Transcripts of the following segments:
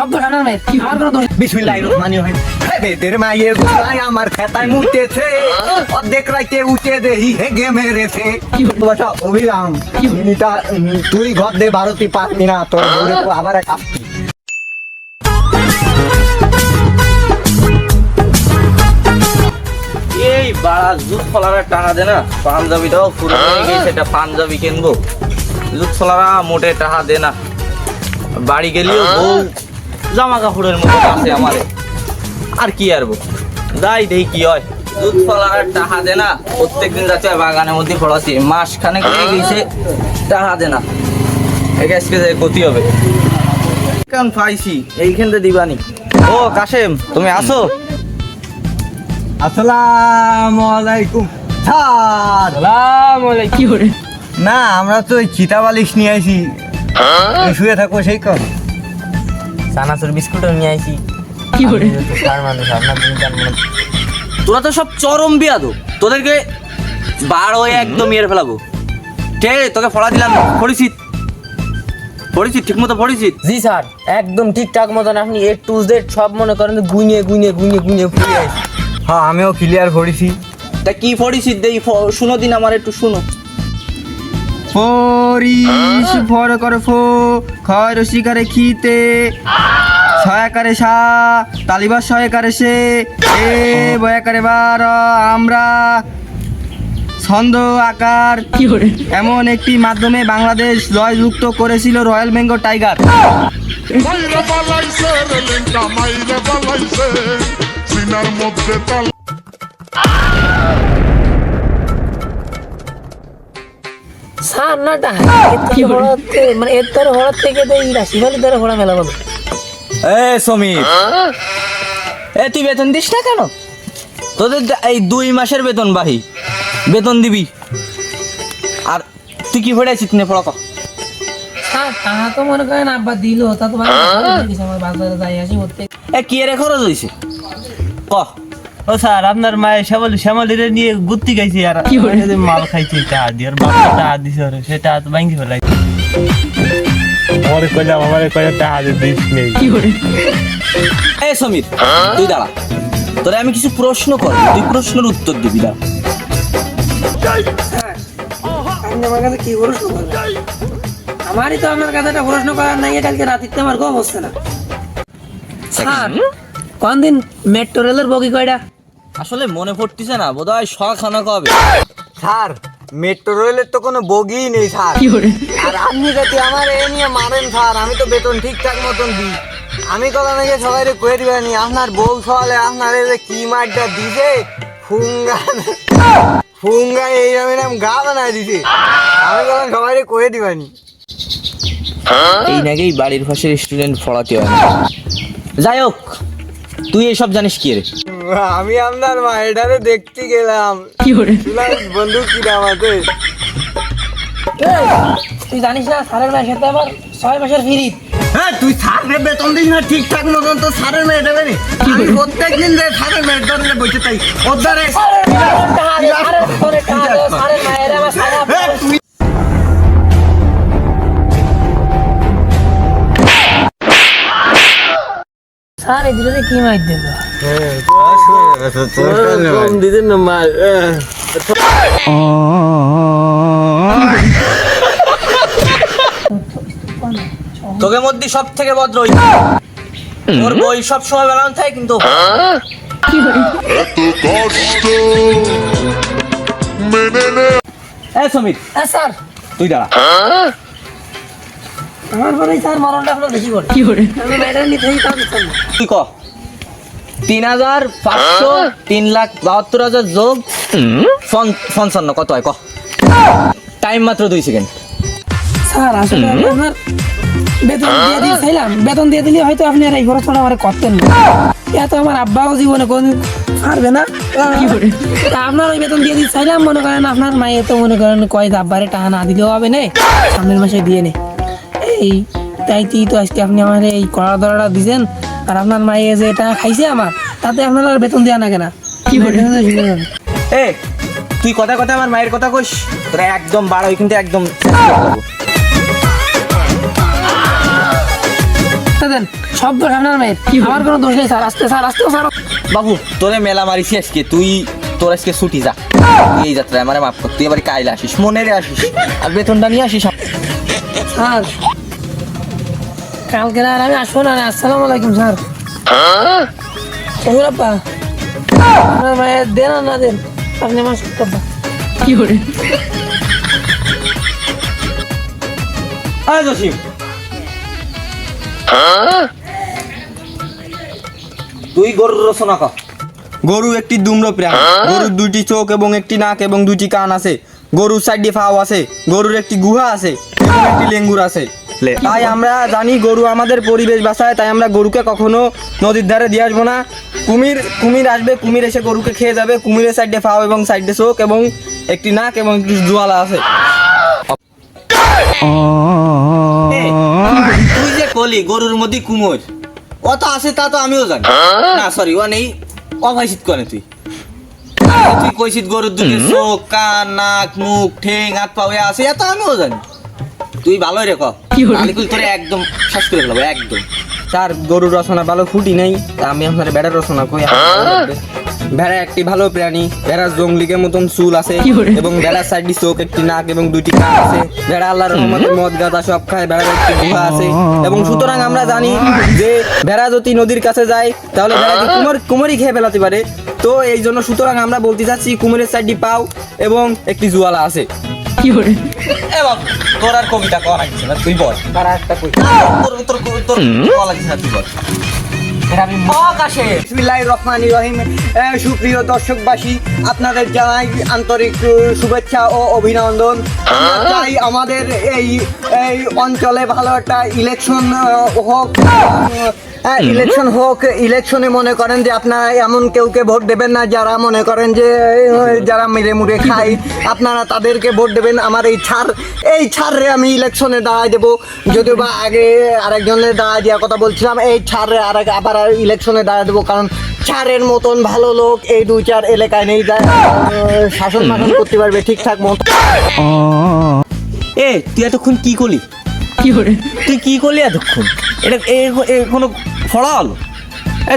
শব্দ আপনার মেয়ের আমার কোনো দোষ বিসমিল্লাহির রহমানির রহিম। বেদের মায়ের গলায় আমার খেতায় মুতেছে, অর্ধেক রাইতে উঠে দেহি হেগে মেরেছে। বাসা অভিরাম তুই ঘর দে ভারতী পারবি না, তোর ঘরে তো আবার এক আসতি। এই বাড়া জুত ফলারা টাকা দে না, পাঞ্জাবিটাও পুরো হয়ে গেছে, এটা পাঞ্জাবি কিনবো। জুত ফলারা মোটে টাকা দে না, বাড়ি গেলেও বউ জামা কাপড়ের মতো আছে আমারে, আর কি আরবো যাই দেখি কি হয়। জুত ফলারা টাকা দে না, প্রত্যেকদিন যাচ্ছে বাগানের মধ্যে পড়াচ্ছি, মাস খানেক হয়ে গেছে টাকা দে না, আজকে যে ক্ষতি হবে। কেমন পাইছি এইখানটা দিবানি। ও কাশেম তুমি আসো? আসসালামু আলাইকুম স্যার। কি করে না আমরা তো ওই চিতা বালিশ নিয়ে আইছি, শুয়ে থাকো সেই কর। চানাচুর বিস্কুটও নিয়ে আইছি। কি করে সার মানুষ আপনার দিনকার মনে তোরা তো সব চরম বিয়াদো, তোদেরকে বার হয়ে একদম ইয়ে ফেলাবো। ঠিক আছে তোকে পড়া দিলাম, পড়েছিস পড়েছিস ঠিক মতো পড়েছিস? জি স্যার একদম ঠিকঠাক মতন আপনি এ টু জেড সব মনে করেন গুনিয়ে গুনিয়ে গুনিয়ে গুনিয়ে ফুলে আইছি। হ্যাঁ আমিও ক্লিয়ার করেছি। তা কি পড়েছিস দেই শুনো দিন আমার একটু শুনো। ফরিস ফর করে ফো খয় রসিকারে খিতে সয়াকারে সা তালিবাস সয়াকারে সে এ বয়াকারে বার আমরা ছন্দ আকার কি করে এমন একটি মাধ্যমে বাংলাদেশ জয়যুক্ত করেছিল রয়্যাল বেঙ্গল টাইগার। মাইরে বালাইছে রেলিংটা মাইরে বালাইছে সিনার মধ্যে তাল স্যার না মানে এর দ্বারা হঠাৎ থেকে তো এই রাশিমালির দ্বারা ঘোড়া মেলা বলো। এ সমীর, এ তুই বেতন দিস না কেন? তোদের এই 2 মাসের বেতন বাহি বেতন দিবি, আর তুই কি পড়েছিস নে পড়া? স্যার টাকা তো মনে করেন আব্বা দিল, তা তো ভালো আমার বাজারে যাই আসি প্রত্যেক। এ কি এর খরচ হয়েছে ক? ও স্যার আপনার মায়ের শ্যামলিরে নিয়ে ঘুরতে গেছি আর কি করে? মাল খাইছি টাকা দিয়ে আর বাবা টাকা দিছে ওরে সেটা তো ভাঙি ফেলাই। আমার কইলা টাকা দিস নেই। কি করে এ সমীর তুই দাঁড়া, তোরে আমি কিছু প্রশ্ন কর, তুই প্রশ্নের উত্তর দিবি। দাঁড়া আপনি আমার কাছে কি প্রশ্ন করবেন? আমারই তো আপনার কাছে একটা প্রশ্ন করার নাই, কালকে রাতিতে আমার ঘুম হচ্ছে না। স্যার কোন দিন মেট্রো রেলের বগি কয়টা? আসলে মনে পড়তেছে না, বোধহয় খানা কবে। স্যার মেট্রো রেলের তো কোনো বগিই নেই স্যার। কি করে আর আপনি যদি আমার এ নিয়ে মারেন স্যার, আমি তো বেতন ঠিকঠাক মতন দিই। আমি কথা নাকি সবাই কয়ে দিবানি আপনার বউ সওয়ালে আপনার এই যে কি মারটা দিছে ফুঙ্গা ফুঙ্গা এইরকম গা বানায় দিছে, আমি কথা সবাই কয়ে দিবানি। এই নাকি বাড়ির পাশে স্টুডেন্ট পড়াতে হয় না। যাই হোক তুই এসব জানিস কি রে? আমি আপনার মায়েরারে দেখতে গেলাম, কি করে বন্ধু কি নাম আছে? তুই জানিস না স্যারের মায়ের সাথে আবার 6 মাসের ফ্রি। হ্যাঁ তুই স্যারের বেতন দিস না ঠিকঠাক মতন, তো স্যারের মেয়ে দেবে নি। আমি প্রত্যেক দিন যে স্যারের মেয়ের ধরে বসে থাকি ওর দ্বারে। স্যার এই দিলে কি মাইর দেব? কম দিতেন না মাল। তোকে মধ্যে সব থেকে ভদ্র ওই ওর বই সব সময় বেলানো থাকে, কিন্তু এত কষ্ট মেনে নে এ সমীর স্যার তুই দাঁড়া। আমার মনে হয় স্যার মরণটা আপনার বেশি করে। কি করে আমি ম্যাডাম নিতে তাও দিচ্ছেন না। তুই ক 3,500 3,72,000 যোগ 55 কত হয় ক? টাইম মাত্র 2 সেকেন্ড। স্যার আসলে আমি আপনার বেতন দিয়ে দিয়েছিলাম, বেতন দিয়ে দিলে হয়তো আপনি আর এই খরচটা আমার করতেন না। এত আমার আব্বাও জীবনে কোনদিন পারবে না। কি করে তা আপনার ওই বেতন দিয়ে দিয়েছিলাম, মনে করেন আপনার মায়ে তো মনে করেন কয় আব্বারে টাকা না দিলেও হবে না, সামনের মাসে দিয়ে নে। এই তাইতেই তো আজকে আপনি আমার এই কড়া দড়াটা দিয়েছেন, আর আপনার মায়ে যে টাকা খাইছে আমার, তাতে আপনার আর বেতন দেওয়া না কেনা? কি করে এ তুই কথা কথা আমার মায়ের কথা কইস, তোরা একদম বাড়াই কিন্তু একদম দেন সব দোষ আপনার মেয়ের, আমার কোনো দোষ নেই স্যার। আস্তে স্যার, আস্তে স্যার। বাবু তোরে মেলা মারিছি আজকে, তোর আজকে ছুটি যা, তুই এই যাত্রায় আমারে মাফ কর, তুই এবার কাইলে আসিস, মনে রে আসিস, আর বেতনটা নিয়ে আসিস। স্যার কালকে আর আমি আসবো না। আসসালামু আলাইকুম স্যার। আপা আপনার মায়ের দেন আর না দেন, আপনি আমার সত্য কি করে। আয় জসিম, তুই গরুর রচনা কর। গরু একটি দুম্র প্রাণী, গরুর দুইটি চোখ এবং একটি নাক এবং দুইটি কান আছে, গরুর সাইডে ফাও আছে, গরুর একটি গুহা আছে এবং একটি লেঙ্গুর আছে। তাই আমরা জানি গরু আমাদের পরিবেশ বাঁচায়, তাই আমরা গরুকে কখনো নদীর ধারে দিয়ে আসবো না। কুমির আসবে, কুমির এসে গরুকে খেয়ে যাবে। কুমিরের সাইডে ফাও এবং সাইডে চোখ এবং একটি নাক এবং একটি জোয়ালা আছে। তুই যে কলি গরুর মধ্যে কুমোর অত আছে তা তো আমিও জানি না, সরি ও নেই, অভাইসিত করে তুই কইছিস গরুর দুটো চোখ, কান, নাক, মুখ, ঠেং, হাত পা হয়ে আছে, এত আমিও জানি। তুই ভালোই রে কালিকুল তোরে একদম শেষ করে ফেলবো একদম। তার গরুর রচনা ভালো ফুটি নেই, তা আমি আপনার ভেড়ার রচনা কই। ভেড়া একটি ভালো প্রাণী, ভেড়ার জঙ্গলিকের মতন চুল আছে এবং ভেড়ার সাইডে চোখ, একটি নাক এবং দুইটি কান আছে। ভেড়া আল্লাহর রহমতে মদ গাঁজা সব খায়, ভেড়ার একটি গুহা আছে এবং সুতরাং আমরা জানি যে ভেড়া যদি নদীর কাছে যায় তাহলে ভেড়াকে কুমোরই খেয়ে ফেলাতে পারে। তো এই জন্য সুতরাং আমরা বলতে চাচ্ছি কুমিরের সাইডে পাও এবং একটি জুয়ালা আছে। এ বাবু তোর আর কবিতা কওয়া লাগছে না, তুই বল। তারা একটা কই তোর কওয়া লাগছে না, তুই বল। আমি বক আসে। বিসমিল্লাহির রহমানির রহিম। সুপ্রিয় দর্শকবাসী, আপনাদের জানাই আন্তরিক শুভেচ্ছা ও অভিনন্দন। আমরা চাই আমাদের এই অঞ্চলে ভালো একটা ইলেকশন হোক। ইলেকশনে মনে করেন যে আপনারা এমন কেউকে ভোট দেবেন না যারা মনে করেন যে যারা মেরে মুড়ে খায়, আপনারা তাদেরকে ভোট দেবেন। আমার এই ছাড়ে আমি ইলেকশনে দাঁড়াই দেবো, যদিও বা আগে আরেকজনের দাঁড়ায় দেওয়ার কথা বলছিলাম, এই ছাড়ে আবার ইলেকশনে দাঁড়াই দেবো, কারণ ছাড়ের মতন ভালো লোক এই 2-4 এলাকায় নেই, শাসন করতে পারবে ঠিকঠাক মতো। এ তুই এতক্ষণ কি করলি? তুই কি করলি এতক্ষণ? এটা কোনো ফড়া হলো?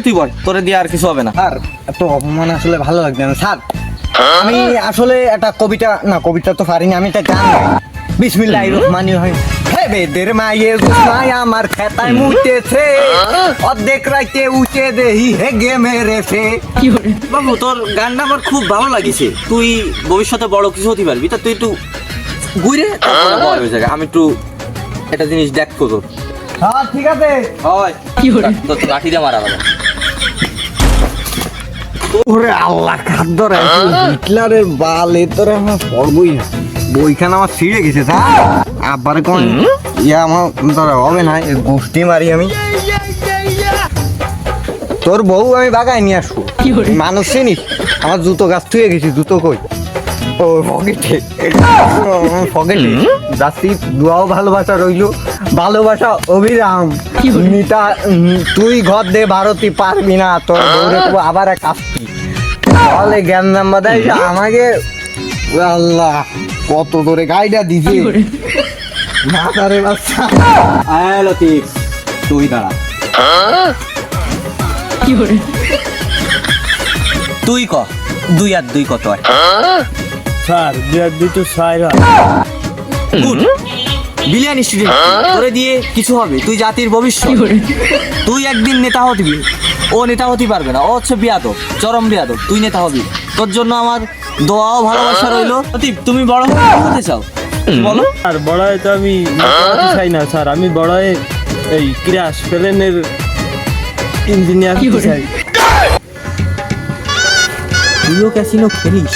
তুই বল, তোরে দিয়ে আর কিছু হবে না। স্যার এত অপমান আসলে ভালো লাগছে না স্যার। আমি আসলে একটা কবিতা তো পারিনি, আমি একটা গান গাই। বিসমিল্লাহির রহমানির রহিম। হে বেদের মায়ে গোসাই আমার খেতায় মুতেছে, অর্ধেক রাইতে উঠে দেহি হে গে মেরেছে। বাবু তোর গানটা আমার খুব ভালো লাগিছে, তুই ভবিষ্যতে বড় কিছু হতে পারবি, তা তুই একটু ঘুরে আমি একটু একটা জিনিস দেখবো তোর। হ্যাঁ ঠিক আছে। হয় তোর তো লাঠি দিয়ে মারা যাবে। ওরে আল্লাহ খাদ্য রে, হিটলারের বাল এ তোর আমার পড়বই না, বইখানা আমার ছিঁড়ে গেছে স্যার। আবার কোন আমার তোর হবে না, গোষ্ঠী মারি আমি। তোর বউ আমি বাগায় নিয়ে আসবো, মানুষ চিনিস? আমার জুতো গাছ থুয়ে গেছি, জুতো কই? ও পকেটে যাচ্ছি। দুয়াও ভালোবাসা রইল, ভালোবাসা অবিরাম। তুই ঘর দে ভারতী পারবি না, তোর বউরে আবার এক আসতি তাহলে জ্ঞান নাম্বার দেয় আমাকে। আল্লাহ কত তোরে গাইডা দিছে মাতারে বাচ্চা। আয় লতিফ তুই দাঁড়া, তুই ক 2 আর 2 কত হয়? স্যার 2 আর 2 তো 6 হয়। বিলিয়ন স্টুডেন্ট, তোরে দিয়ে কিছু হবে, তুই জাতির ভবিষ্যৎ। তুই একদিন নেতা হবি, ও নেতা হতে পারবে না, ও হচ্ছে বিয়াদব, চরম বিয়াদব। তুই নেতা হবি, তোর জন্য আমার দোয়াও ভালোবাসা রইলো। তুমি বড় হয়ে কি হতে চাও বলো? আর বড় হয়ে তো আমি চাই না স্যার, আমি বড় হয়ে এই ক্র্যাশ প্লেনের ইঞ্জিনিয়ার হতে চাই। তুইও ক্যাসিনো খেলিস?